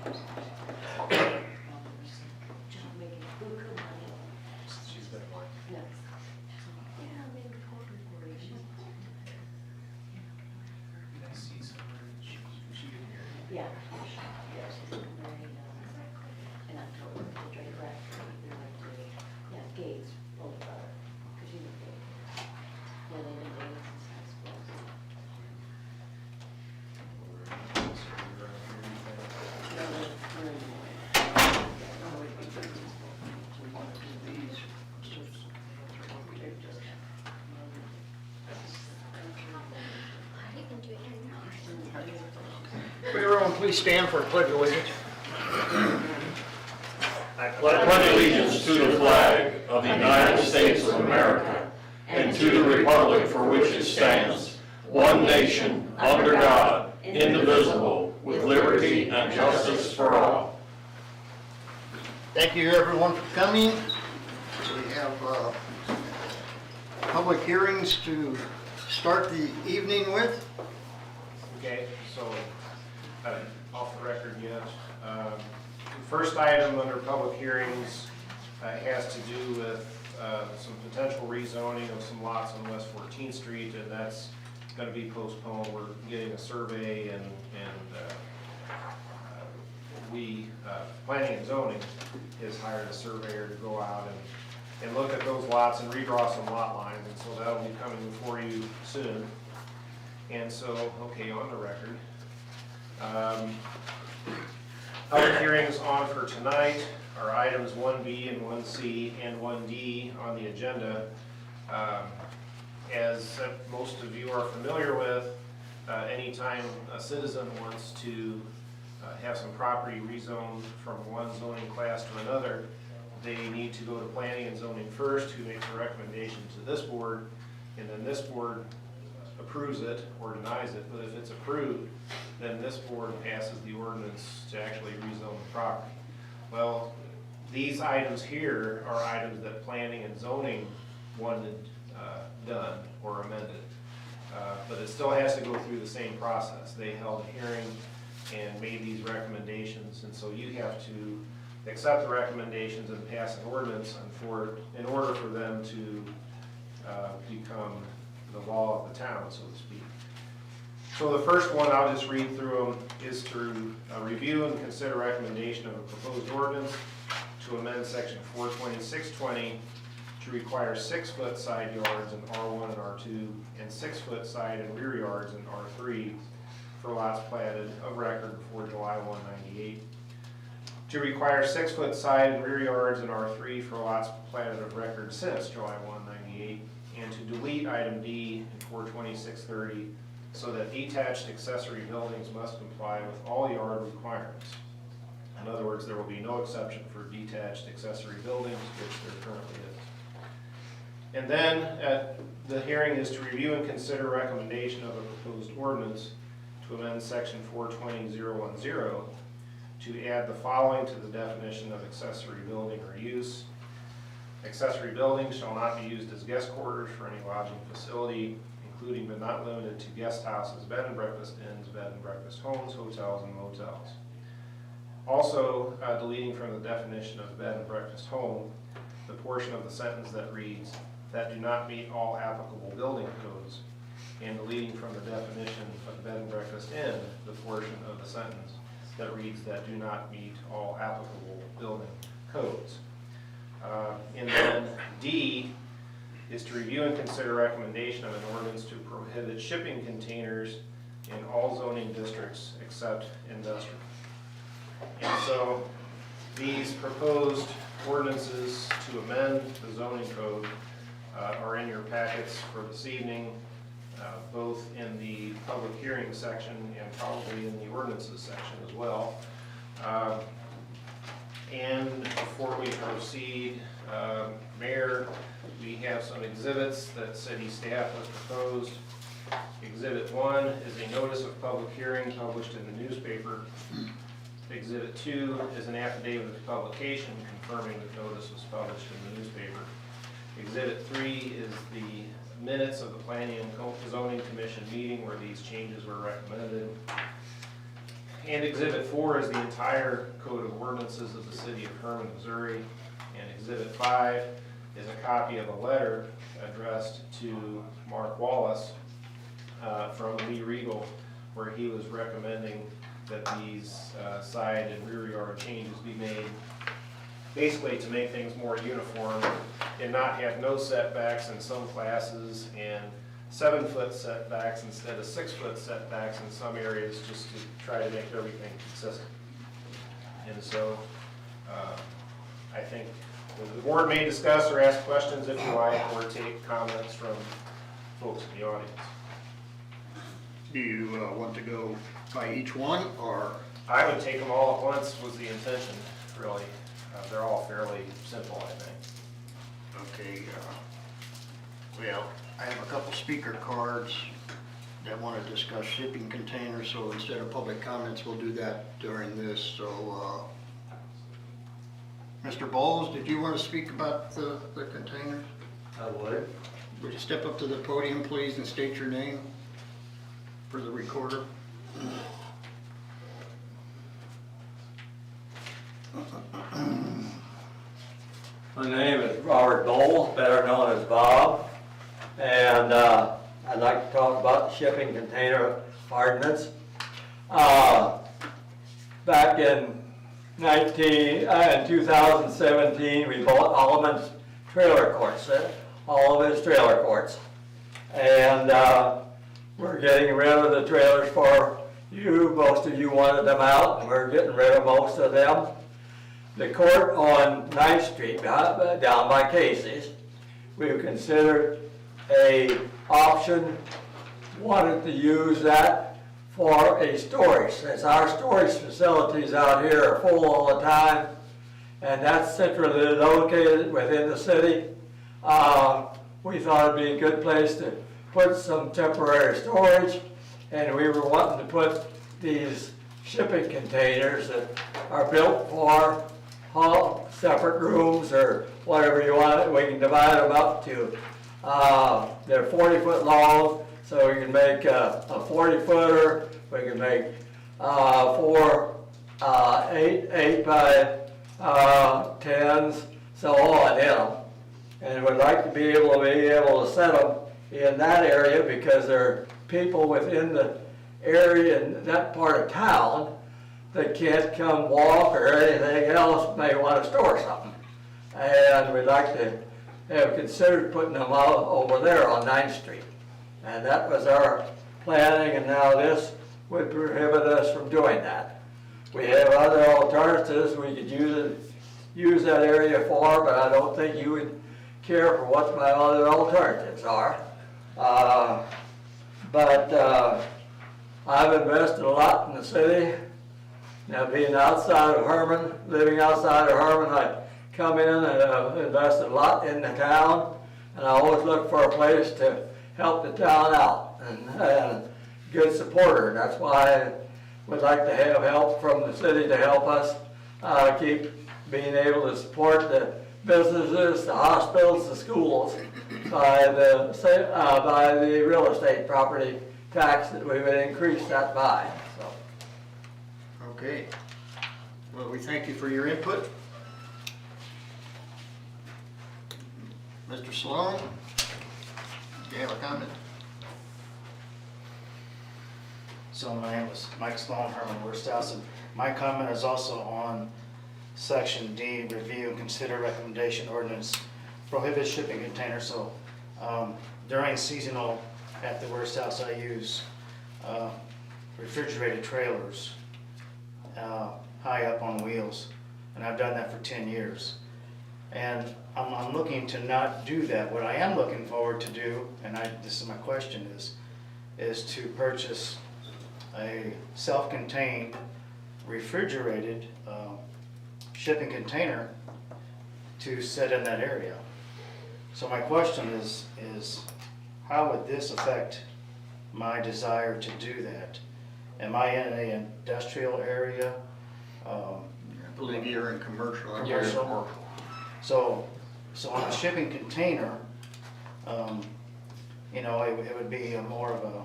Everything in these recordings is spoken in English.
She's been one. No. Yeah, maybe court reporting. Did I see somewhere that she didn't hear? Yeah, yeah, she's getting married in October, the Drake Rectory, they're like doing, yeah, Gates, older brother, because you know Gates. Yeah, they did Gates since high school. No, we're in the morning. Would everyone please stand for a pledge of allegiance? I pledge allegiance to the flag of the United States of America and to the republic for which it stands, one nation, under God, indivisible, with liberty and justice for all. Thank you everyone for coming. We have public hearings to start the evening with. Okay, so off the record yet. First item under public hearings has to do with some potential rezoning of some lots on West 14th Street, and that's going to be postponed. We're getting a survey, and planning and zoning has hired a surveyor to go out and look at those lots and redraw some lot lines, and so that'll be coming before you soon. And so, okay, on the record. Public hearings on for tonight are items 1B and 1C and 1D on the agenda. As most of you are familiar with, anytime a citizen wants to have some property rezoned from one zoning class to another, they need to go to planning and zoning first, who makes a recommendation to this board, and then this board approves it or denies it. But if it's approved, then this board passes the ordinance to actually rezone the property. Well, these items here are items that planning and zoning wanted done or amended. But it still has to go through the same process. They held a hearing and made these recommendations, and so you have to accept the recommendations and pass an ordinance in order for them to become the law of the town, so to speak. So the first one, I'll just read through them, is to review and consider recommendation of a proposed ordinance to amend section 420-620 to require 6-foot side yards in R1 and R2 and 6-foot side and rear yards in R3 for lots platted of record before July 1, 98. To require 6-foot side and rear yards in R3 for lots platted of record since July 1, 98. And to delete item D in 420-630 so that detached accessory buildings must comply with all yard requirements. In other words, there will be no exception for detached accessory buildings, which there currently is. And then at the hearing is to review and consider recommendation of a proposed ordinance to amend section 420-010 to add the following to the definition of accessory building or use. Accessory buildings shall not be used as guest quarters for any lodging facility, including but not limited to guest houses, bed and breakfast inns, bed and breakfast homes, hotels, and motels. Also, deleting from the definition of bed and breakfast home, the portion of the sentence that reads, that do not meet all applicable building codes, and deleting from the definition of bed and breakfast inn, the portion of the sentence that reads, that do not meet all applicable building codes. And then D is to review and consider recommendation of an ordinance to prohibit shipping containers in all zoning districts except industrial. And so these proposed ordinances to amend the zoning code are in your packets for this evening, both in the public hearing section and probably in the ordinances section as well. And before we proceed, Mayor, we have some exhibits that city staff has proposed. Exhibit 1 is a notice of public hearing published in the newspaper. Exhibit 2 is an affidavit of publication confirming that notice was published in the newspaper. Exhibit 3 is the minutes of the Planning and Zoning Commission meeting where these changes were recommended. And Exhibit 4 is the entire Code of Ordinances of the City of Hermann, Missouri. And Exhibit 5 is a copy of a letter addressed to Mark Wallace from Lee Regal, where he was recommending that these side and rear yard changes be made, basically to make things more uniform and not have no setbacks in some classes and 7-foot setbacks instead of 6-foot setbacks in some areas, just to try to make everything consistent. And so I think the board may discuss or ask questions if you like, or take comments from folks in the audience. Do you want to go by each one, or? I would take them all at once was the intention, really. They're all fairly simple, I think. Okay, well, I have a couple speaker cards that want to discuss shipping containers, so instead of public comments, we'll do that during this. So, Mr. Bowles, did you want to speak about the containers? I would. Would you step up to the podium, please, and state your name for the recorder? My name is Robert Bowles, better known as Bob, and I'd like to talk about the shipping container ordinance. Back in 2017, we bought Allemann's trailer courts, all of his trailer courts, and we're getting rid of the trailers for you. Most of you wanted them out, and we're getting rid of most of them. The court on 9th Street, down by Casey's, we've considered a option, wanted to use that for a storage, since our storage facilities out here are full all the time, and that's centrally located within the city. We thought it'd be a good place to put some temporary storage, and we were wanting to put these shipping containers that are built for separate rooms or whatever you want. We can divide them up to, they're 40-foot long, so we can make a 40-footer. We can make 4 8 by 10s, so on in them. And we'd like to be able to set them in that area, because there are people within the area in that part of town that can't come walk or anything else, may want to store something. And we'd like to have considered putting them out over there on 9th Street. And that was our planning, and now this would prohibit us from doing that. We have other alternatives we could use that area for, but I don't think you would care for what my other alternatives are. I've invested a lot in the city. Now, being outside of Hermann, living outside of Hermann, I come in and invested a lot in the town, and I always look for a place to help the town out, and a good supporter. That's why I would like to have help from the city to help us keep being able to support the businesses, the hospitals, the schools by the real estate property tax that we would increase that by. So. Okay. Well, we thank you for your input. Mr. Sloan, do you have a comment? So my name is Mike Sloan, Herman, Wursthouse, and my comment is also on Section D, review and consider recommendation ordinance prohibits shipping containers. So during seasonal at the Wursthouse, I use refrigerated trailers high up on wheels, and I've done that for 10 years. And I'm looking to not do that. What I am looking forward to do, and this is my question, is to purchase a self-contained refrigerated shipping container to sit in that area. So my question is how would this affect my desire to do that? Am I in an industrial area? I believe you're in commercial. Commercial. So on a shipping container, it would be more of a,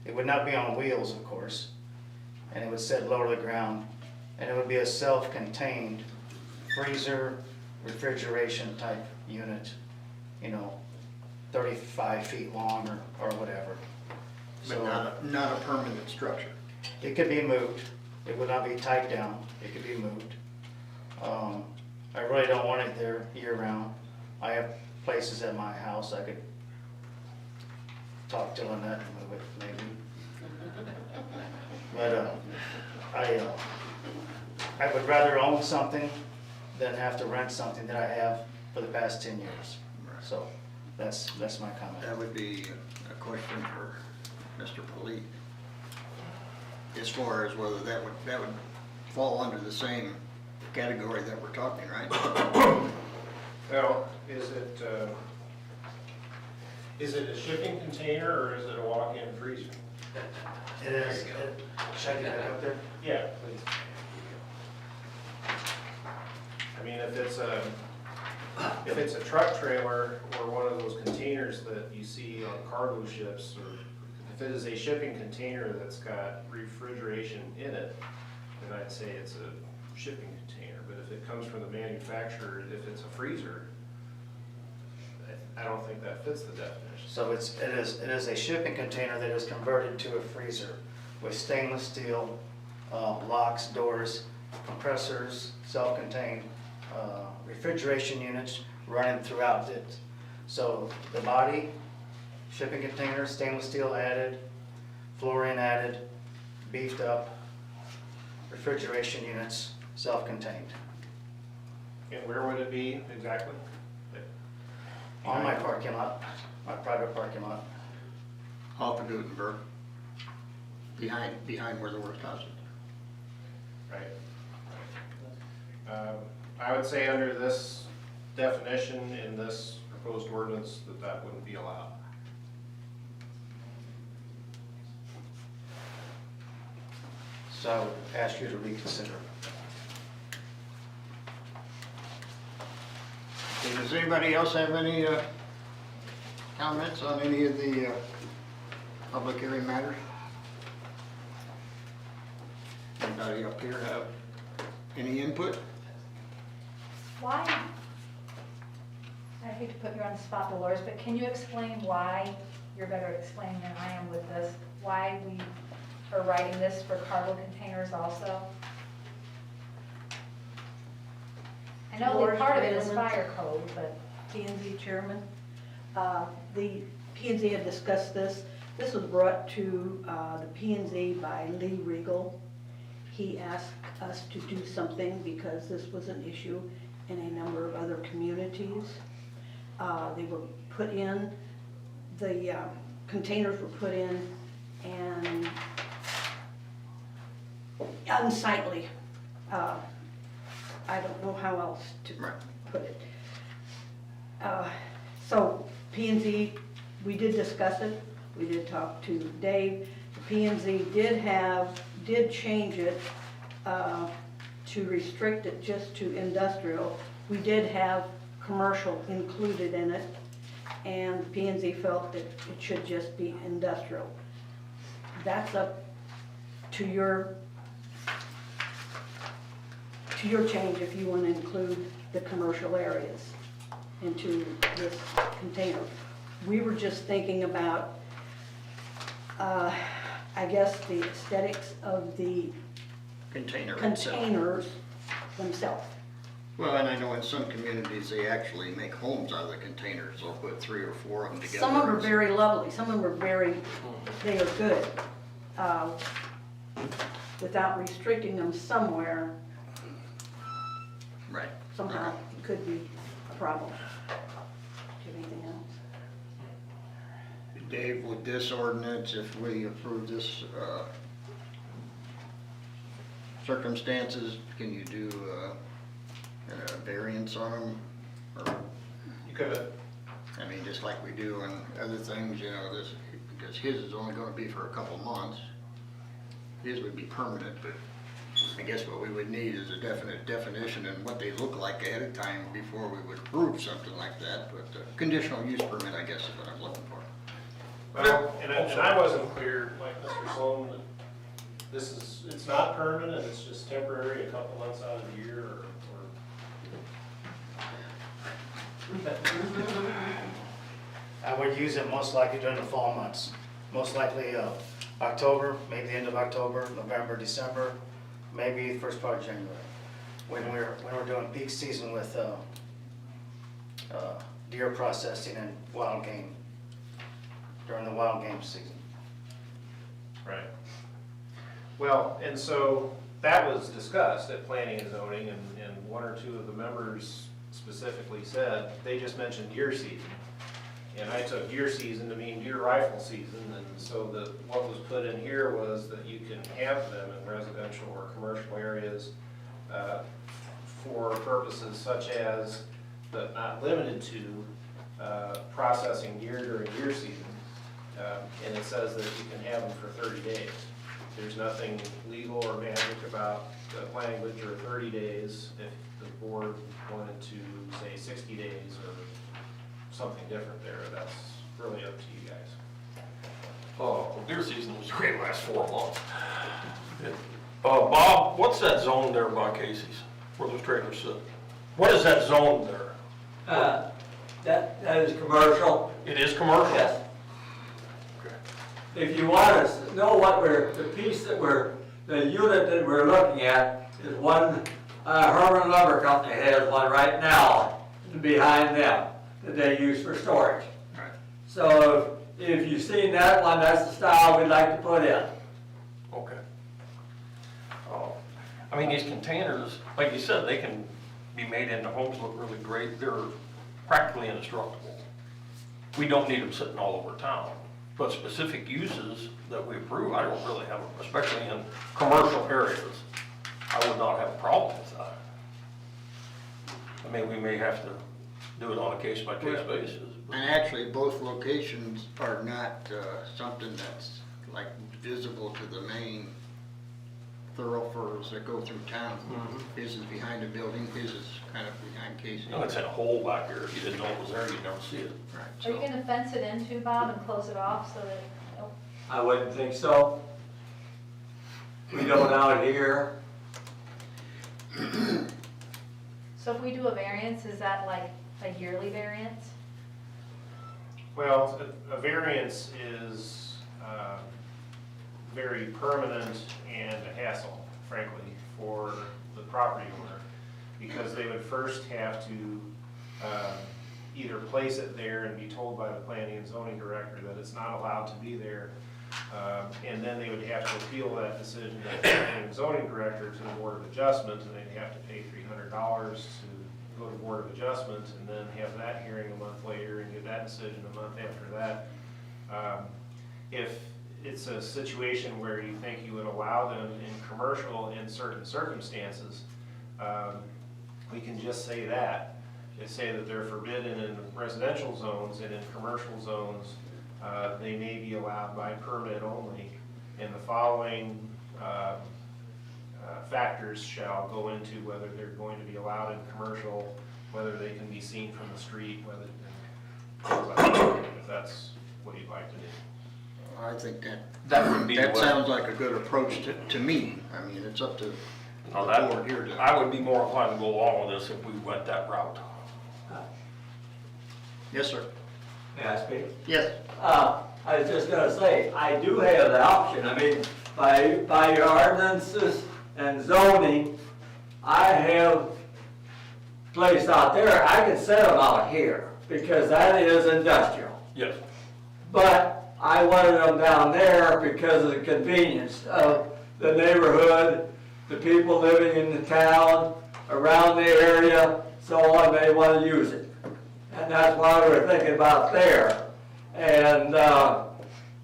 it would not be on wheels, of course. and it would sit low to the ground, and it would be a self-contained freezer, refrigeration type unit, 35 feet long or whatever. But So not a permanent structure. it could be moved, it would not be tied down, it could be moved. I really don't want it there year-round. I have places at my house I could talk to Lynette and move it, maybe. But I would rather own something than have to rent something that I have for the past 10 years. So that's my comment. That would be a question for Mr. Polite. As far as whether that would fall under the same category that we're talking, right? Now, is it a shipping container or is it a walk-in freezer? It is, should I get it up there? Yeah, please. I mean, if it's a truck trailer or one of those containers that you see on cargo ships, or if it is a shipping container that's got refrigeration in it, then I'd say it's a shipping container. But if it comes from the manufacturer, if it's a freezer, I don't think that fits the definition. So it is a shipping container that is converted to a freezer with stainless steel locks, doors, compressors, self-contained refrigeration units running throughout it. So the body, shipping container, stainless steel added, flooring added, beefed up, refrigeration units, self-contained. And where would it be exactly? On my parking lot, my private parking lot. Off of Gutenberg, behind where the workhouse is. Right. I would say under this definition in this proposed ordinance that wouldn't be allowed. So I would ask you to reconsider. Okay, does anybody else have any comments on any of the public hearing matters? Anybody up here have any input? Why, I hate to put you on the spot, Dolores, but can you explain why, you're better at explaining than I am with this, why we are writing this for cargo containers also? I know that part of it is fire code, but. P&Z Chairman. The P&Z had discussed this. This was brought to the P&Z by Lee Regal. He asked us to do something because this was an issue in a number of other communities. They were put in, the containers were put in, and unsightly. I don't know how else to put it. So P&Z, we did discuss it. We did talk to Dave. P&Z did change it to restrict it just to industrial. We did have commercial included in it, and P&Z felt that it should just be industrial. That's up to your change if you want to include the commercial areas into this container. We were just thinking about, I guess, the aesthetics of the containers themselves. Well, and I know in some communities, they actually make homes out of the containers. They'll put 3 or 4 of them together. Some of them are very lovely, some of them are they are good. Without restricting them somewhere, Right. somehow it could be a problem. Do you have anything else? Dave, with this ordinance, if we approve this circumstances, can you do a variance on them? Or, You could, I mean, just like we do on other things, this, because his is only gonna be for a couple months. His would be permanent, but I guess what we would need is a definite definition and what they look like ahead of time before we would approve something like that. But conditional use permit, I guess, is what I'm looking for. well, and I wasn't clear, like Mr. Sloan, it's not permanent, it's just temporary, a couple months out of the year, or I would use it most likely during the fall months. Most likely October, maybe the end of October, November, December, maybe the first part of January. When we're doing peak season with deer processing and wild game, during the wild game season. right. Well, and so that was discussed at planning and zoning, and one or two of the members specifically said, they just mentioned deer season. And I took deer season to mean deer rifle season, and so what was put in here was that you can have them in residential or commercial areas for purposes such as, but not limited to, processing deer during deer season. And it says that you can have them for 30 days. There's nothing legal or magic about the language or 30 days. If the board wanted to say 60 days or something different there, that's really up to you guys. Deer season was great, last 4 months. Bob, what's that zone there by Casey's, where those trailers sit? What is that zone there? That is commercial. It is commercial? Yes. Okay. If you want to know what the unit that we're looking at is one, Herman Lumber Company has one right now behind them that they use for storage. Right. So if you've seen that one, that's the style we'd like to put in. Okay. I mean, these containers, like you said, they can be made into homes, look really great. They're practically indestructible. We don't need them sitting all over town. But specific uses that we approve, I don't really have, especially in commercial areas. I would not have a problem with that. I mean, we may have to do it on a case-by-case basis. And actually, both locations are not something that's like visible to the main thoroughfares that go through town. His is behind a building, his is kind of behind Casey. No, it's in a hole back here. If you didn't know it was there, you'd never see it. Right, Are you so- gonna fence it in too, Bob, and close it off so that, oh, I wouldn't think so. We don't out here. so if we do a variance, is that like a yearly variance? Well, a variance is very permanent and a hassle, frankly, for the property owner, because they would first have to either place it there and be told by the planning and zoning director that it's not allowed to be there, and then they would have to appeal that decision to the planning and zoning director to the Board of Adjustment, and they'd have to pay $300 to go to Board of Adjustment, and then have that hearing a month later and get that decision a month after that. If it's a situation where you think you would allow them in commercial in certain circumstances, we can just say that. Just say that they're forbidden in residential zones, and in commercial zones, they may be allowed by permit only. And the following factors shall go into whether they're going to be allowed in commercial, whether they can be seen from the street, whether, if that's what you'd like to do. I think That would be that what- sounds like a good approach to me. I mean, it's up to the Now board here to. I would be more inclined to go along with this if we went that route. Yes, sir. May I speak? Yes. I was just gonna say, I do have the option, I mean, by your ordinances and zoning, I have placed out there, I can set them out here, because that is industrial. Yes. But I wanted them down there because of the convenience of the neighborhood, the people living in the town, around the area, so on, they want to use it. And that's why we're thinking about there. And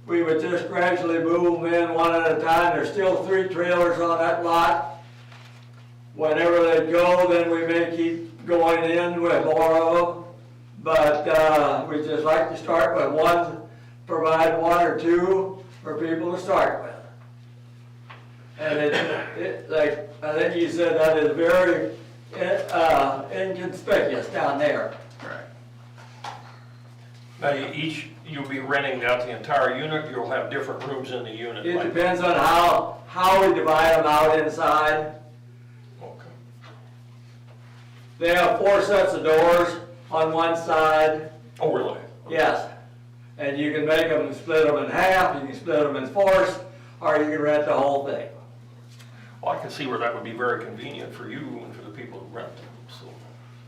we would just gradually move them in one at a time. There's still 3 trailers on that lot. Whenever they go, then we may keep going in with more of them. But we just like to start with one, provide 1 or 2 for people to start with. And it like I think you said, that is very inconspicuous down there. Right. Now, you'll be renting out the entire unit, you'll have different rooms in the unit? It like- depends on how we divide them out inside. Okay. They have 4 sets of doors on one side, Oh, really? yes. And you can make them, split them in half, you can split them in 4s, or you can rent the whole thing. Well, I can see where that would be very convenient for you and for the people who rent them, so.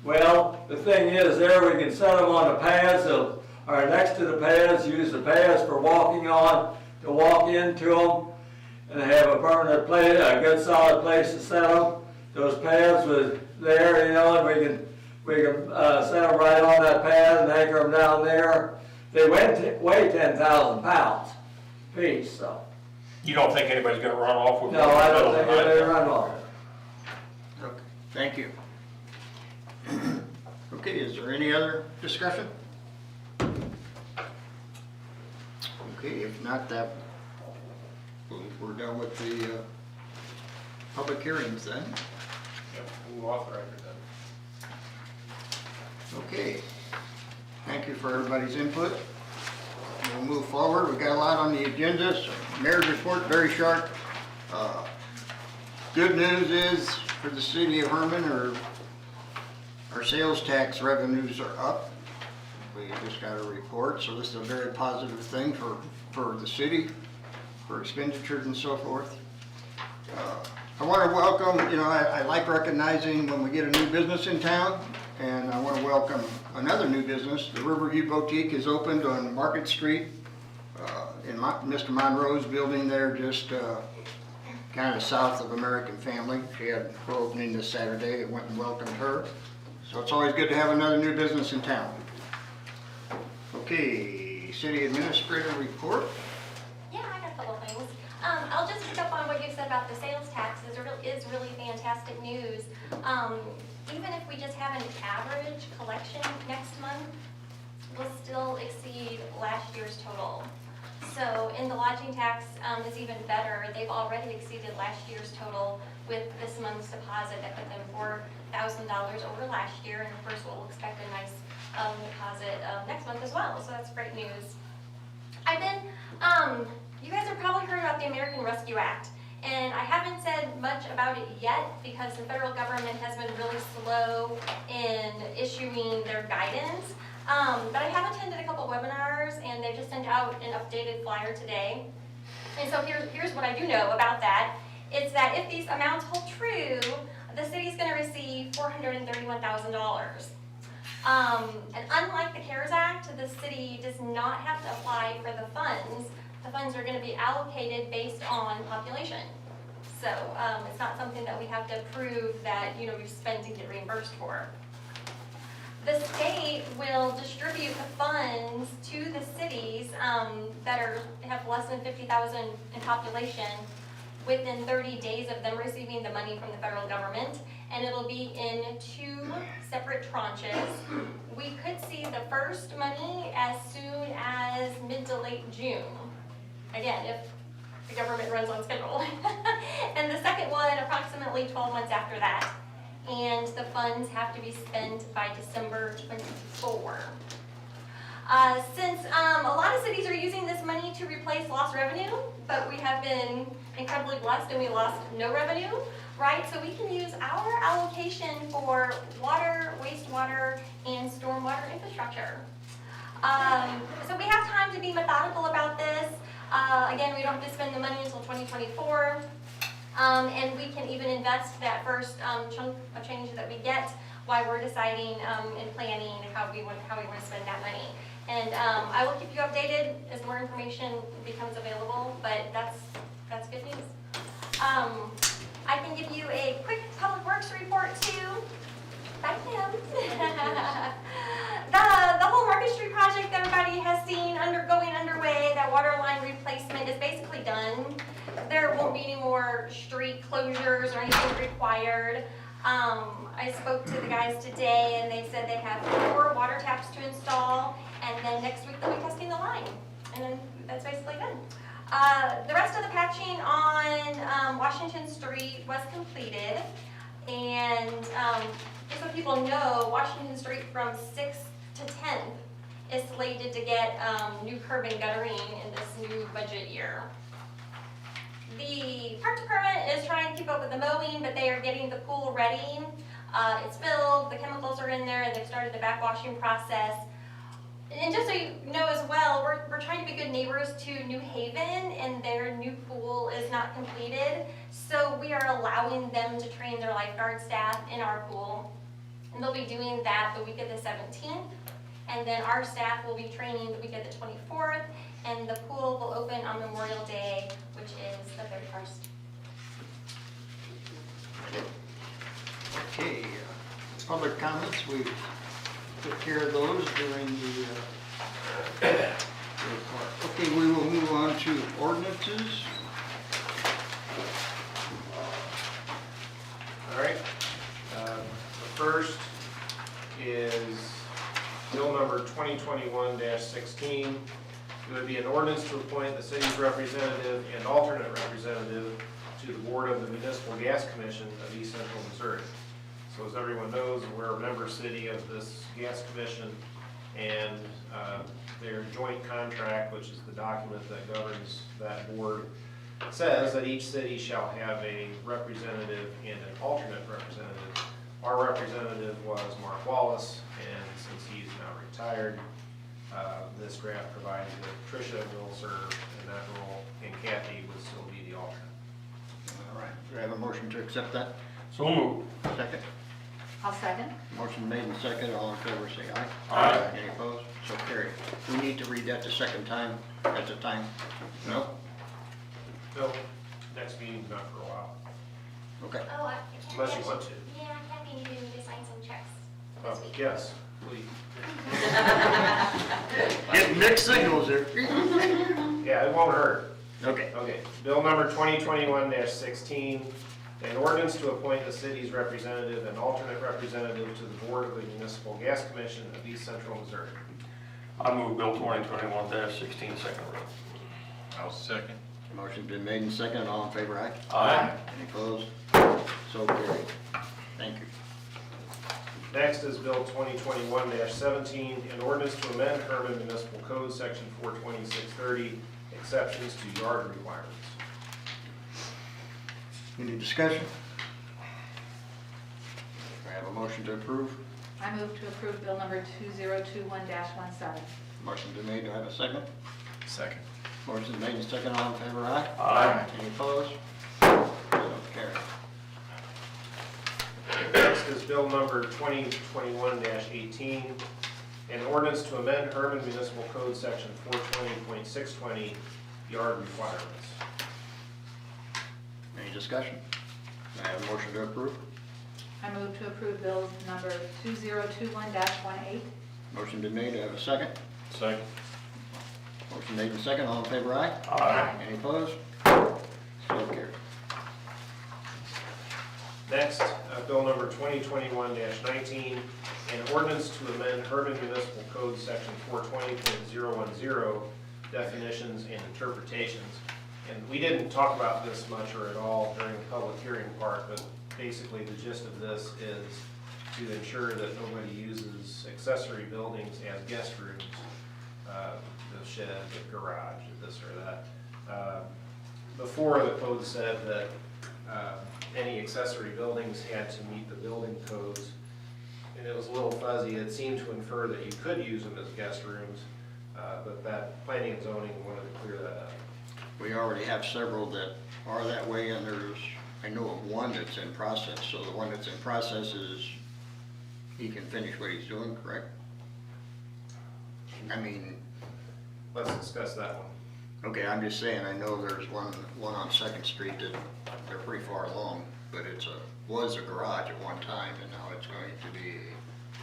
Well, the thing is, there we can set them on the pads, or next to the pads, use the pads for walking on, to walk into them, and have a permanent place, a good solid place to set them. Those pads was there, you know, and we can set them right on that pad and anchor them down there. They weigh 10,000 pounds apiece, so. You don't think anybody's gonna run off with No, one in I the don't middle think of the night? they run off. Okay, thank you. Okay, is there any other discussion? Okay, if not, that, we're done with the public hearings then. Yep, we'll authorize it then. Okay, thank you for everybody's input. We'll move forward. We've got a lot on the agenda, so mayor's report, very short. Good news is, for the city of Herman, our sales tax revenues are up. We just got a report, so this is a very positive thing for the city, for expenditures and so forth. I want to welcome, you know, I like recognizing when we get a new business in town, and I want to welcome another new business. The Riverview Boutique is opened on Market Street, in Mr. Monroe's building there, just kind of south of American Family. She had her opening this Saturday. I went and welcomed her. So it's always good to have another new business in town. Okay, city administrator report. Yeah, I got a couple of things. I'll just pick up on what you said about the sales taxes. It is really fantastic news. Even if we just have an average collection next month, we'll still exceed last year's total. So in the lodging tax is even better. They've already exceeded last year's total with this month's deposit that put them $4,000 over last year. And of course, we'll expect a nice deposit next month as well. So that's great news. I've been, you guys have probably heard about the American Rescue Act. And I haven't said much about it yet because the federal government has been really slow in issuing their guidance. But I have attended a couple webinars and they just sent out an updated flyer today. And so here's what I do know about that. It's that if these amounts hold true, the city's going to receive $431,000. And unlike the CARES Act, the city does not have to apply for the funds. The funds are going to be allocated based on population. So it's not something that we have to prove that we've spent and get reimbursed for. The state will distribute the funds to the cities that have less than 50,000 in population within 30 days of them receiving the money from the federal government, and it'll be in 2 separate tranches. We could see the first money as soon as mid to late June. Again, if the government runs on schedule. And the second one approximately 12 months after that. And the funds have to be spent by December 24. Since a lot of cities are using this money to replace lost revenue, but we have been incredibly blessed and we lost no revenue, right? So we can use our allocation for water, wastewater, and stormwater infrastructure. So we have time to be methodical about this. Again, we don't have to spend the money until 2024. And we can even invest that first chunk of change that we get while we're deciding and planning how we want to spend that money. And I will keep you updated as more information becomes available, but that's good news. I can give you a quick public works report too. Bye, Kim. The whole Market Street project everybody has seen underway, that water line replacement is basically done. There won't be any more street closures or anything required. I spoke to the guys today and they said they have 4 water taps to install, and then next week they'll be testing the line. And then that's basically done. The rest of the patching on Washington Street was completed. And just so people know, Washington Street from 6th to 10th is slated to get new curb and guttering in this new budget year. The park department is trying to keep up with the mowing, but they are getting the pool ready. It's filled, the chemicals are in there, they've started the backwashing process. And just so you know as well, we're trying to be good neighbors to New Haven, and their new pool is not completed. So we are allowing them to train their lifeguard staff in our pool. And they'll be doing that the week of the 17th. And then our staff will be training the week of the 24th. And the pool will open on Memorial Day, which is the 31st. Okay, public comments, we took care of those during the part. Okay, we will move on to ordinances. All right. The first is bill number 2021-16. It would be an ordinance to appoint the city's representative and alternate representative to the board of the Municipal Gas Commission of East Central Missouri. So as everyone knows, we're a member city of this gas commission, and their joint contract, which is the document that governs that board, says that each city shall have a representative and an alternate representative. Our representative was Mark Wallace, and since he's now retired, this draft provides that Tricia will serve in that role, and Kathy would still be the alternate. All right, do I have a motion to accept that? So moved. Second? I'll second. Motion made and second, all in favor say aye. Aye. Any opposed? So carried. We need to read that the second time at the time? No? No, next meeting's not for a while, Okay. Oh, unless you want to. Yeah, Kathy needed me to sign some checks this week. Yes, please. Getting mixed signals there. Yeah, it won't hurt. Okay. Okay, bill number 2021-16, an ordinance to appoint the city's representative and alternate representative to the board of the Municipal Gas Commission of East Central Missouri. I move Bill 2021-16, second read. I'll second. Motion's been made and seconded, all in favor aye. Aye. Any opposed? So carried. Thank you. Next is bill 2021-17, an ordinance to amend Hermann Municipal Code, section 42630, exceptions to yard requirements. Any discussion? I have a motion to approve. I move to approve bill number 2021-17. Motion been made, do I have a second? Second. Motion made and seconded, all in favor aye. Aye. Any opposed? So carried. Next is bill number 2021-18, an ordinance to amend Hermann Municipal Code, section 420.620, yard requirements. Any discussion? I have a motion to approve. I move to approve bill number 2021-18. Motion been made, do I have a second? Second. Motion made and seconded, all in favor aye. Aye. Any opposed? So carried. Next, bill number 2021-19, an ordinance to amend Hermann Municipal Code, section 420.010, definitions and interpretations. And we didn't talk about this much or at all during the public hearing part, but basically the gist of this is to ensure that nobody uses accessory buildings as guest rooms, the shed, the garage, this or that. Before, the code said that any accessory buildings had to meet the building codes, and it was a little fuzzy. It seemed to infer that you could use them as guest rooms, but that planning and zoning wanted to clear that up. We already have several that are that way, and there's, I know of one that's in process, so the one that's in process is, he can finish what he's doing, correct? I mean, Let's discuss that one. okay, I'm just saying, I know there's one on Second Street that they're pretty far along, but was a garage at one time, and now it's going to be,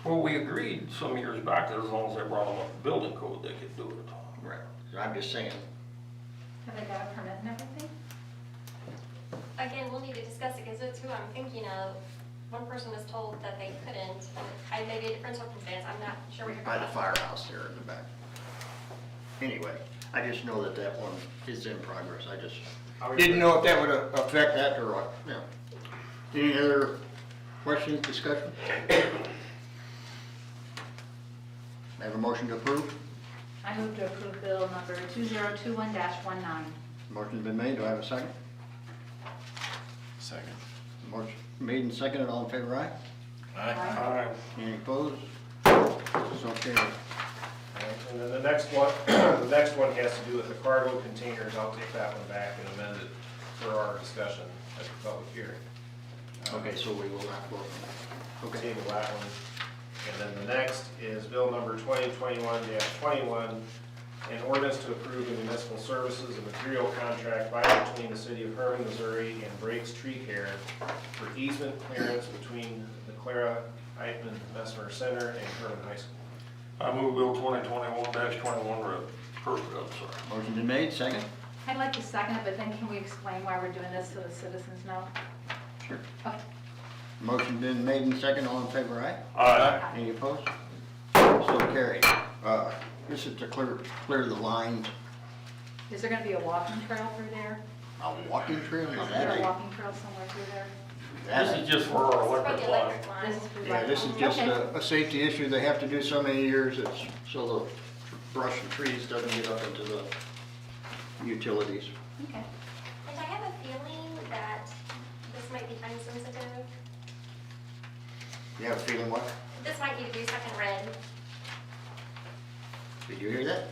Well, we agreed some years back that as long as they brought them up to building code, they could do it. right, so I'm just saying, Have they got a permit and everything? Again, we'll need to discuss it, because it's who I'm thinking of. One person was told that they couldn't, and I may be a different circumstance, I'm not sure what you're by talking the about. firehouse there in the back. Anyway, I just know that that one is in progress, I just didn't know if that would affect that or what, yeah. Any other questions, discussion? I have a motion to approve. I move to approve bill number 2021-19. Motion's been made, do I have a second? Second. Motion made and seconded, all in favor, aye? Aye. Any opposed? So carried. Alright, and then the next one, the next one has to do with the cargo containers. I'll take that one back and amend it for our discussion at the public hearing. Okay, so we will not vote on that. Okay. Table that one. And then the next is bill number 2021-21, an ordinance to approve a municipal services and material contract by and between the city of Herman, Missouri and Breaks Tree Care for easement clearance between the Clara Eitman Messmer Center and Herman High School. I move Bill 2021-21 read. Perfect, I'm sorry. Motion been made, second? I'd like to second it, but then can we explain why we're doing this so the citizens know? Sure. Okay. Motion been made and second, all in favor, aye? Aye. Any opposed? So carried. This is to clear the lines. Is there gonna be a walking trail through there? A walking trail, Is is there a that walking trail somewhere through there? This is just for our electric It's for the line. electric line. This is for Yeah, this is just Okay. a safety issue. They have to do so many years, it's so the brush and trees doesn't get up into the utilities. Okay. And I have a feeling that this might be time sensitive. You have a feeling what? This might need to be second read. Did you hear that?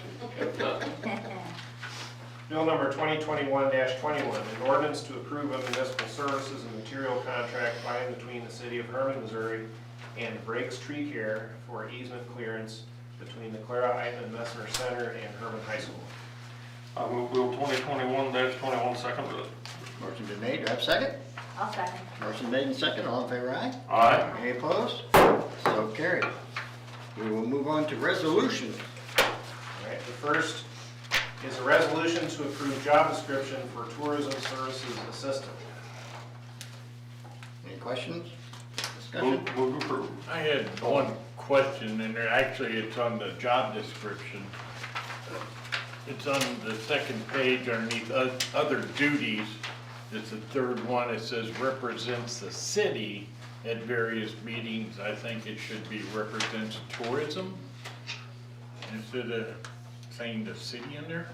Bill number 2021-21, an ordinance to approve a municipal services and material contract by and between the city of Herman, Missouri and Breaks Tree Care for easement clearance between the Clara Eitman Messner Center and Herman High School. I move Bill 2021-21 second read. Motion been made, do I have a second? I'll second. Motion made and second, all in favor, aye? Aye. Any opposed? So carried. We will move on to resolutions. All right, the first is a resolution to approve job description for tourism services assistant. Any questions? Discussion? Move approved. I had one question, and actually it's on the job description. It's on the second page underneath other duties. It's the third one. It says represents the city at various meetings. I think it should be represents tourism instead of saying the city in there.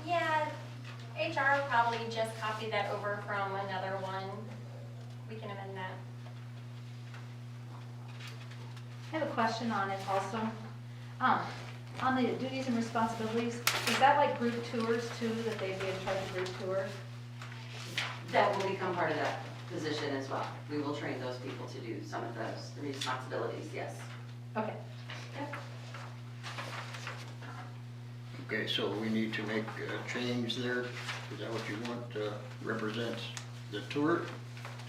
Yeah, HR probably just copied that over from another one. We can amend that. I have a question on it also. On the duties and responsibilities, is that like group tours too, that they'd be in charge of group tours? That will become part of that position as well. We will train those people to do some of those responsibilities, yes. Okay. Okay, so we need to make a change there. Is that what you want, represents the tour,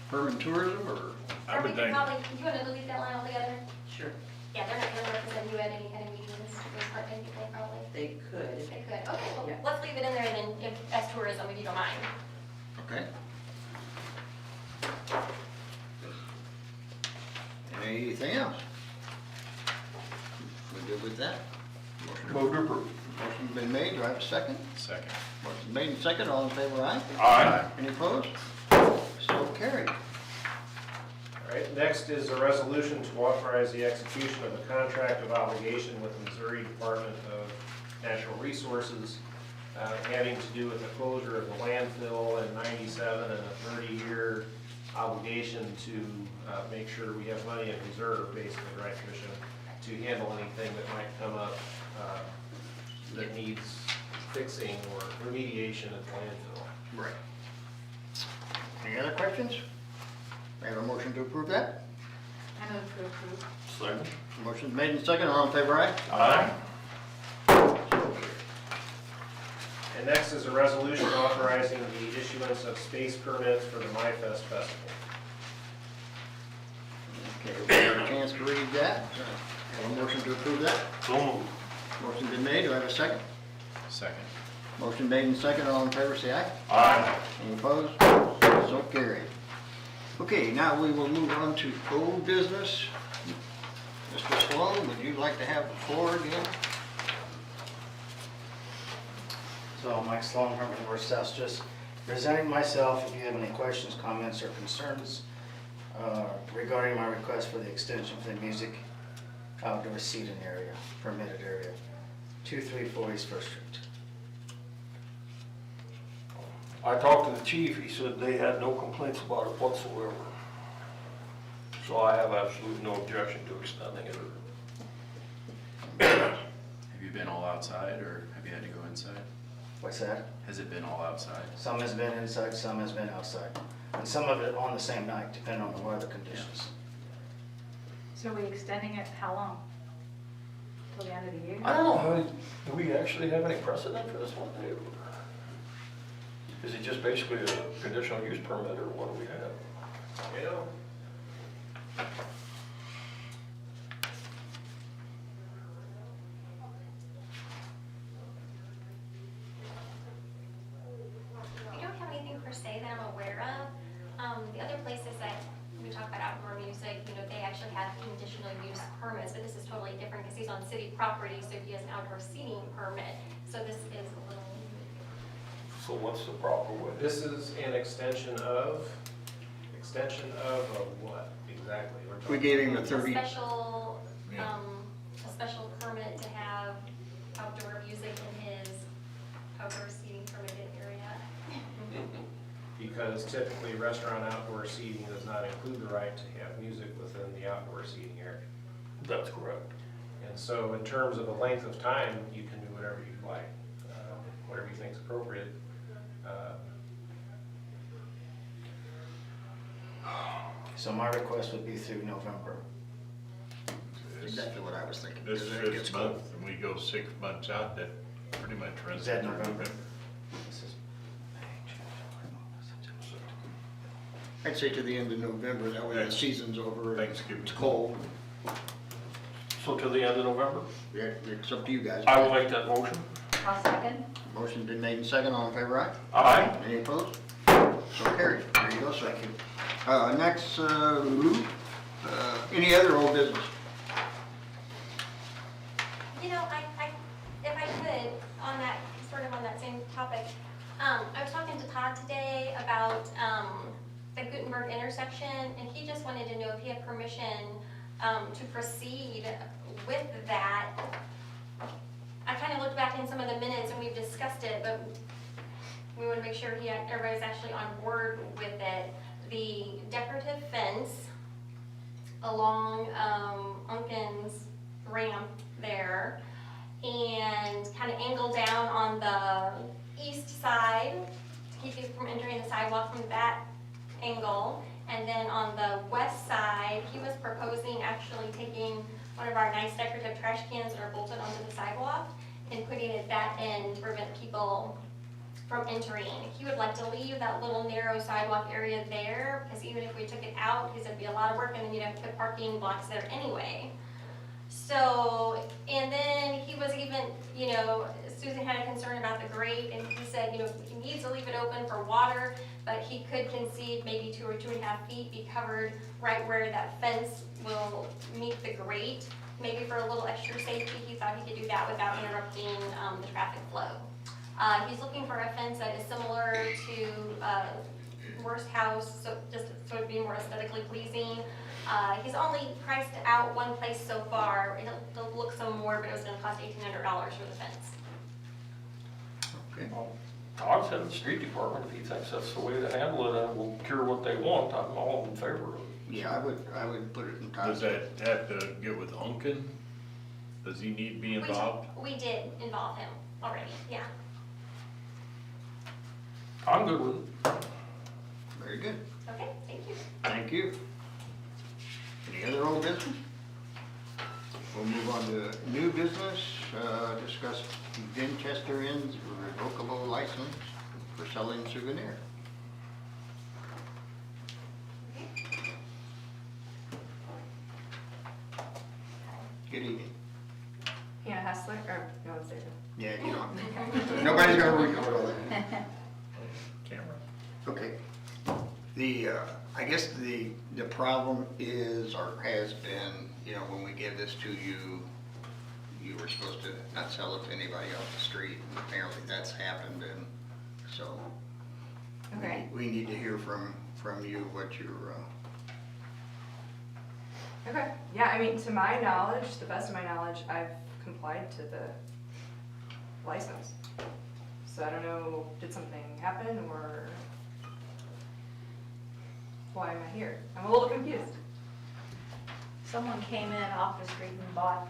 Herman Tourism, or? I Or we would could think, probably, do you want to delete that line altogether? Sure. Yeah, they're not going to represent you at any kind of meetings, those part-time people probably. They could. They could, okay, well, Yeah. let's leave it in there and then if, as tourism, if you don't mind. Okay. Anything else? We good with that? Move to approve. Motion's been made, do I have a second? second. Motion's made and second, all in favor, aye? Aye. Any opposed? So carried. All right, next is a resolution to authorize the execution of a contract of obligation with the Missouri Department of Natural Resources having to do with the closure of the landfill in '97 and a 30-year obligation to make sure we have money in reserve, basically, right, Tricia, to handle anything that might come up that needs fixing or remediation at the landfill. Right. Any other questions? I have a motion to approve that. I move to approve. Second. Motion's made and second, all in favor, aye? Aye. And next is a resolution authorizing the issuance of space permits for the myfest festival. Okay, we have a chance to read that. Have a motion to approve that. So moved. Motion's been made, do I have a second? Second. Motion made and second, all in favor, say aye. Aye. Any opposed? So carried. Okay, now we will move on to old business. Mr. Sloan, would you like to have the floor again? So Mike Sloan, Herman, South, just presenting myself. If you have any questions, comments, or concerns regarding my request for the extension for the music outdoor seating area, permitted area. 234 East First Street. I talked to the chief, he said they had no complaints about it whatsoever. So I have absolutely no objection to extending it. Have you been all outside or have you had to go inside? What's that? Has it been all outside? Some has been inside, some has been outside. And some of it on the same night, depending on the weather conditions. So are we extending it how long? Till the end of the year? I don't know, do we actually have any precedent for this one? Is it just basically a conditional use permit or what do we have? Yeah. We don't have anything per se that I'm aware of. The other places that we talk about outdoor music, they actually have conditional use permits, but this is totally different because he's on city property, so he has an outdoor seating permit. So this is a little. So what's the proper way? This is an extension of a what exactly? We're talking We gave him a A 30, special, Yeah. a special permit to have outdoor music in his outdoor seating permitted area. Because typically restaurant outdoor seating does not include the right to have music within the outdoor seating area. That's correct. And so in terms of the length of time, you can do whatever you like, whatever you think is appropriate. So my request would be through November. exactly what I was thinking. This because it gets fifth cold. month, and we go 6 months out, that pretty much runs. Is that through November? This is I'd say to the end of November, that way the season's over. and Thanksgiving. It's cold. So to the end of November? Yeah, it's up to you guys. I will make that motion. I'll second. Motion been made and second, all in favor, aye? Aye. Any opposed? So carried. There you go, sir. Next, any other old business? If I could, on that same topic, I was talking to Todd today about, the Gutenberg intersection, and he just wanted to know if he had permission, to proceed with that. I kind of looked back in some of the minutes and we've discussed it, but we want to make sure everybody's actually on board with it. The decorative fence along Unkin's ramp there and kind of angle down on the east side to keep you from entering the sidewalk from that angle. And then on the west side, he was proposing actually taking one of our nice decorative trash cans that are bolted onto the sidewalk and putting it at that end to prevent people from entering. He would like to leave that little narrow sidewalk area there, because even if we took it out, because it'd be a lot of work and then you'd have to put parking blocks there anyway. So, and then he was even, Susan had a concern about the grate, and he said, he needs to leave it open for water, but he could concede maybe 2 or 2.5 feet be covered right where that fence will meet the grate. Maybe for a little extra safety, he thought he could do that without interrupting the traffic flow. He's looking for a fence that is similar to Worst House, so just so it'd be more aesthetically pleasing. He's only priced out one place so far. It'll look some more, but it was gonna cost $1,800 for the fence. Okay. I'll send the street department if he thinks that's the way to handle it and will cure what they want. I'm all in favor of it. Yeah, I would put it in Does time. that have to get with Unkin? Does he need to be involved? We did involve him already, yeah. I'm good with it. Very good. Okay, thank you. Thank you. Any other old business? We'll move on to new business, discuss Winchester Inn's revocable license for selling souvenir. Good evening. Hannah Hessler, or no one's there. Yeah, you don't, nobody's gonna record all that. Camera. Okay. I guess the problem is, or has been, when we give this to you, you were supposed to not sell it to anybody off the street, and apparently that's happened, and so Okay. we need to hear from you what your, Okay, yeah, I mean, to my knowledge, the best of my knowledge, I've complied to the license. So I don't know, did something happen or why am I here? I'm a little confused. Someone came in off the street and bought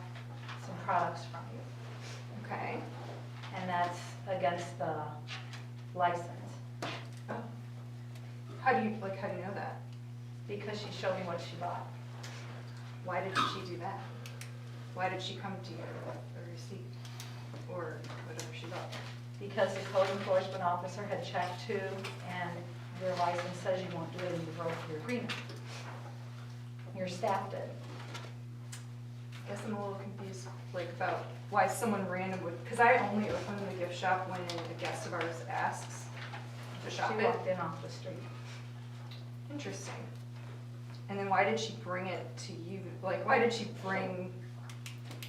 some products from you, Okay. and that's against the license. Oh. How do you know that? Because she showed me what she bought. Why did she do that? Why did she come to you with a receipt or whatever she bought? Because the code enforcement officer had checked too, and your license says you won't do it and you broke your agreement. Your staff did. I guess I'm a little confused, like, about why someone random would, because I only open the gift shop when a guest of ours asks to shop She it. walked in off the street. Interesting. And then why did she bring it to you? Like, why did she bring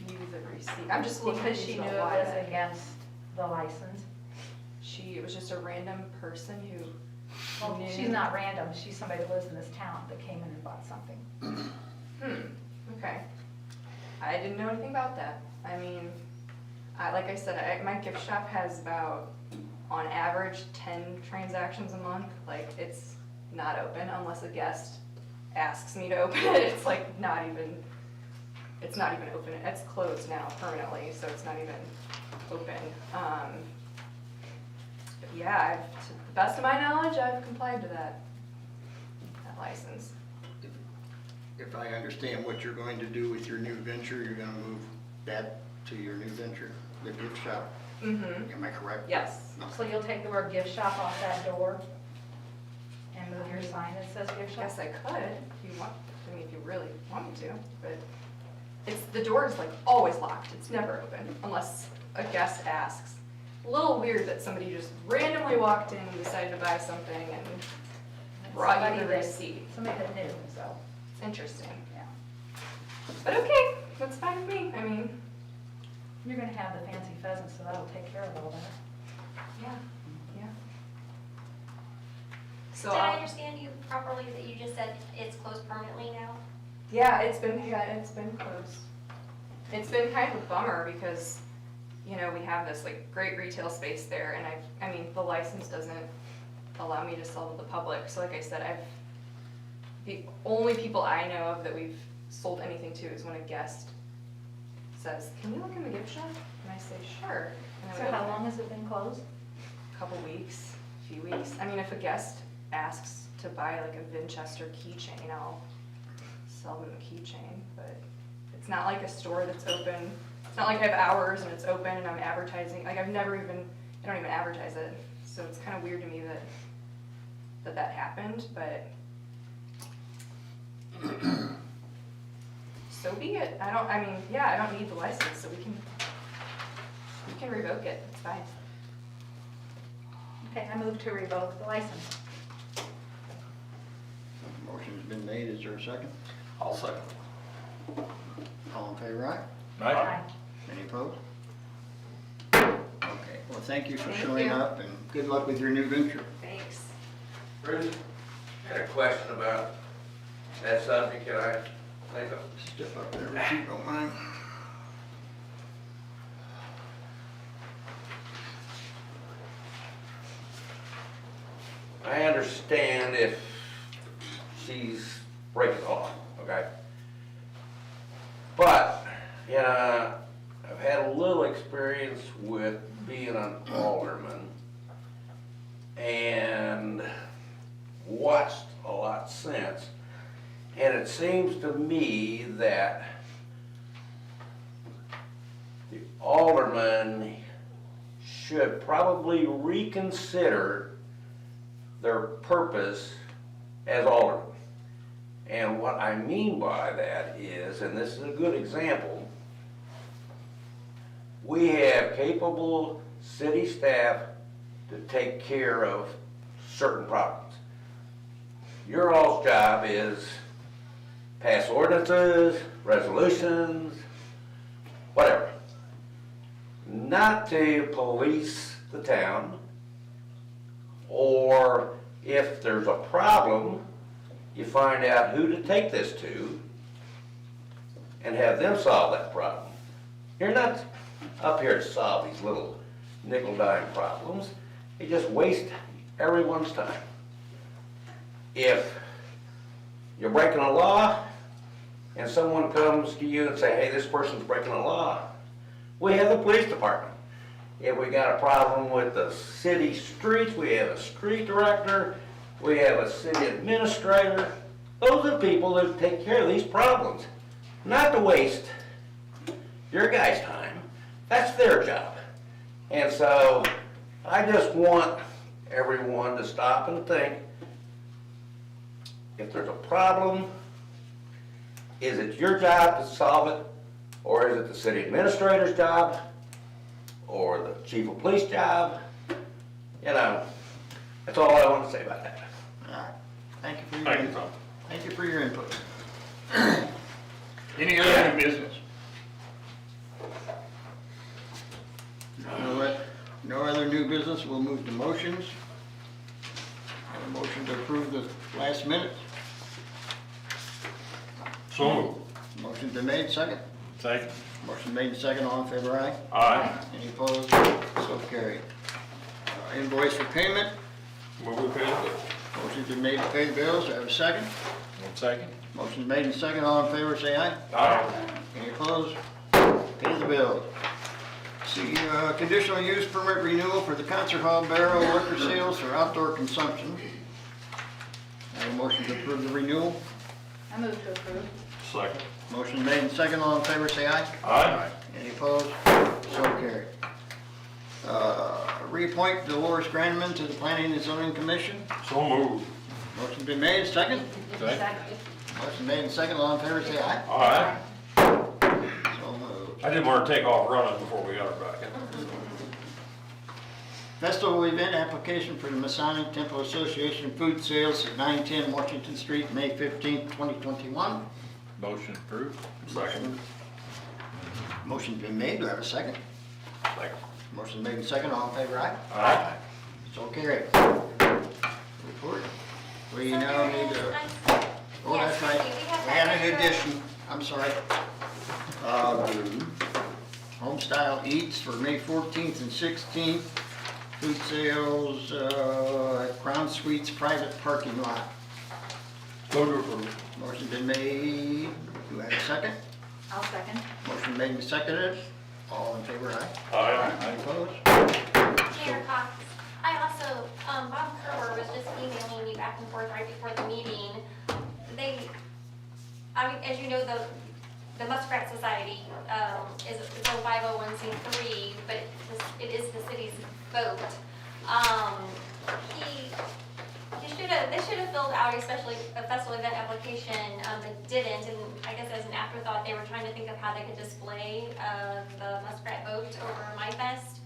you the receipt? I'm just a little Because she confused knew it about why was that. against the license. It was just a random person who Well, knew. she's not random, she's somebody that lives in this town that came in and bought something. Okay. I didn't know anything about that. I mean, like I said, my gift shop has about, on average, 10 transactions a month. Like, it's not open unless a guest asks me to open it. It's like it's not even open. It's closed now permanently, so it's not even open. But yeah, to the best of my knowledge, I've complied to that license. If I understand what you're going to do with your new venture, you're gonna move that to your new venture, the gift shop. Mm-hmm. Am I correct? Yes. No. So you'll take the word gift shop off that door and move your sign that says gift I shop? guess I could if you want. I mean, if you really want me to, but the door is like always locked. It's never open unless a guest asks. A little weird that somebody just randomly walked in and decided to buy something and brought you the Somebody that- receipt. Somebody that knew, so, It's interesting. yeah. But okay, that's fine with me. I mean, You're gonna have the fancy pheasants, so that'll take care of all that. yeah. So Did I understand you properly that you just said it's closed permanently now? yeah, it's been closed. It's been kind of a bummer because, you know, we have this like great retail space there, and I mean, the license doesn't allow me to sell to the public. So like I said, the only people I know of that we've sold anything to is when a guest says, "Can we look in the gift shop?" And I say, "Sure." And then So we go how there. long has it been closed? Couple weeks, few weeks. I mean, if a guest asks to buy like a Winchester keychain, I'll sell them a keychain, but it's not like a store that's open. It's not like I have hours and it's open and I'm advertising. Like I don't even advertise it. So it's kind of weird to me that happened, but so be it. I don't need the license, so we can revoke it. It's fine. Okay, I move to revoke the license. Motion's been made, is there a second? I'll second. All in favor, aye? Aye. Any opposed? Okay, well, thank you for Thank showing you. up, and good luck with your new venture. Thanks. Bruce, I had a question about that subject. Can I take a Step up there if you don't mind. I understand if she's breaking the law, okay? But, I've had a little experience with being an alderman and watched a lot since. And it seems to me that the alderman should probably reconsider their purpose as aldermen. And what I mean by that is, and this is a good example, we have capable city staff to take care of certain problems. Your all's job is pass ordinances, resolutions, whatever. Not to police the town, or if there's a problem, you find out who to take this to, and have them solve that problem. You're not up here to solve these little nickel dime problems. You just waste everyone's time. If you're breaking a law and someone comes to you and say, hey, this person's breaking a law, we have the police department. If we got a problem with the city streets, we have a street director, we have a city administrator. Those are the people that take care of these problems, not to waste your guys' time. That's their job. And so I just want everyone to stop and think, if there's a problem, is it your job to solve it, or is it the city administrator's job, or the chief of police job? You know, that's all I want to say about that. All right, thank you for your Thank you, input. Tom. Thank you for your input. Any other new business? No other new business, we'll move to motions. Have a motion to approve the last minutes. So moved. Motion's been made, second. Second. Motion made, second, all in favor, aye? Aye. Any opposed? So carried. Invoice for payment, Move we pay the bill. motion's been made to pay the bills, do I have a second? One second. Motion's made and second, all in favor, say aye. Aye. Any opposed? Pay the bills. See, conditional use permit renewal for the concert hall barrel liquor sales for outdoor consumption. Have a motion to approve the renewal. I move to approve. Second. Motion made and second, all in favor, say aye. Aye. Any opposed? So carried. Reappoint Dolores Granman to the Planning and Zoning Commission. So moved. Motion's been made, second. Second. Motion made and second, all in favor, say aye. Aye. So moved. I didn't want to take off running before we got her back in. Festival event application for the Masonic Temple Association food sales at 910 Washington Street, May 15th, 2021. Motion approved. Second. Motion's been made, do I have a second? Second. Motion made and second, all in favor, aye? Aye. So carried. Report. We So now there need is- to, I'm- oh, yes, that's right. thank you. We have We had that an extra- addition, I'm sorry. Homestyle Eats for May 14th and 16th. Food sales at Crown Suites private parking lot. Go to approve. Motion been made, do I have a second? I'll second. Motion made and seconded, all in favor, aye? Aye. Opposed? Mayor Cox, I also, Bob Kerber was just emailing me back and forth right before the meeting. I mean, as you know, the Muskrat Society, is a 501c3, but it is the city's vote. They should have filled out especially a festival event application, but didn't, and I guess as an afterthought, they were trying to think of how they could display, the Muskrat vote over myfest.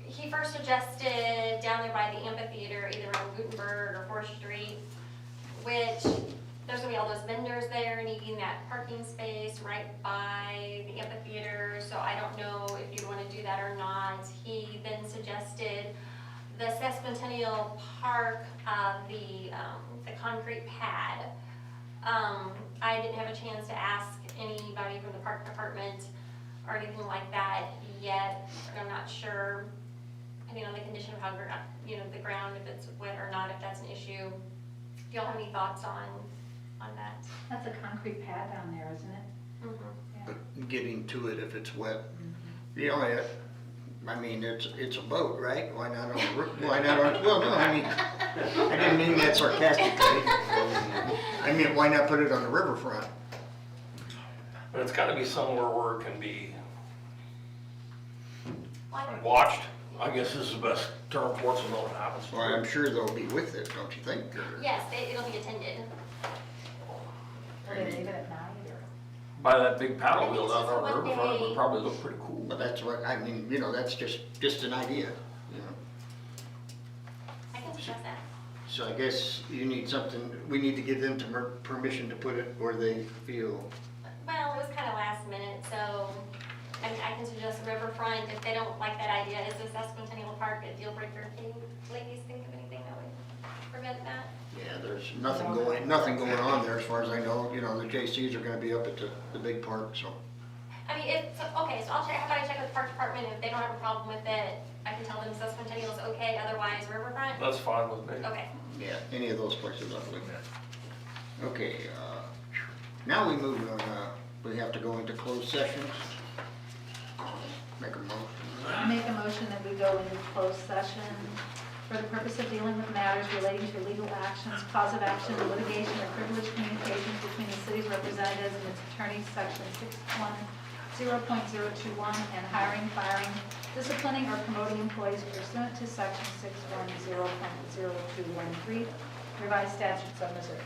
He first suggested down there by the amphitheater, either on Gutenberg or 4th Street, which there's gonna be all those vendors there needing that parking space right by the amphitheater, so I don't know if you'd wanna do that or not. He then suggested the Sesquicentennial Park, the concrete pad. I didn't have a chance to ask anybody from the park department or anything like that yet, and I'm not sure, depending on the condition of how, the ground, if it's wet or not, if that's an issue. Do y'all have any thoughts on that? That's a concrete pad down there, isn't it? Mm-hmm. But getting to it if it's wet. The only, I mean, it's a boat, right? Why not on, why not on, well, no, I mean, I didn't mean that sarcastically. I mean, why not put it on the riverfront? But it's gotta be somewhere where it can be Why- watched, I guess is the best term for it, so no one happens. Well, I'm sure they'll be with it, don't you think? Or- Yes, it'll be attended. Will they leave it at night or? By that big paddle wheel down there on the One riverfront, it day. would probably look pretty cool. But that's what, I mean, that's just an idea, you know? I can suggest that. So I guess you need something, we need to give them permission to put it where they feel. Well, it was kind of last minute, so I can suggest the riverfront. If they don't like that idea, is the Sesquicentennial Park a deal breaker? Can you ladies think of anything that would prevent that? Yeah, there's nothing going on there as far as I know. You know, the JCs are gonna be up at the big park, so. I mean, it's, okay, so I'll check, how about I check with the park department, if they don't have a problem with it, I can tell them Centennial is okay, otherwise Riverfront? That's fine with me. Okay. Yeah, any of those places I believe. Okay, now we move on, we have to go into closed sessions. Make a motion. Make a motion that we go into closed session for the purpose of dealing with matters relating to legal actions, cause of action, litigation, or privileged communications between the city's representatives and its attorneys, section 610.021, and hiring, firing, disciplining, or promoting employees pursuant to section 610.0213, revised statutes of Missouri.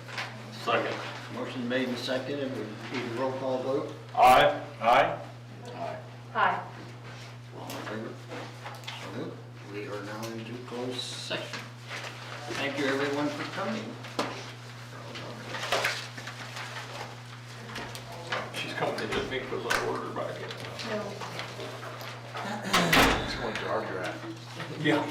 Second. Motion made and seconded, we need a roll call vote. Aye. Aye. Aye. All in favor? So moved. We are now into closed session. Thank you everyone for coming. She's coming to get me because I ordered back in. So, It's going to our draft. Yeah.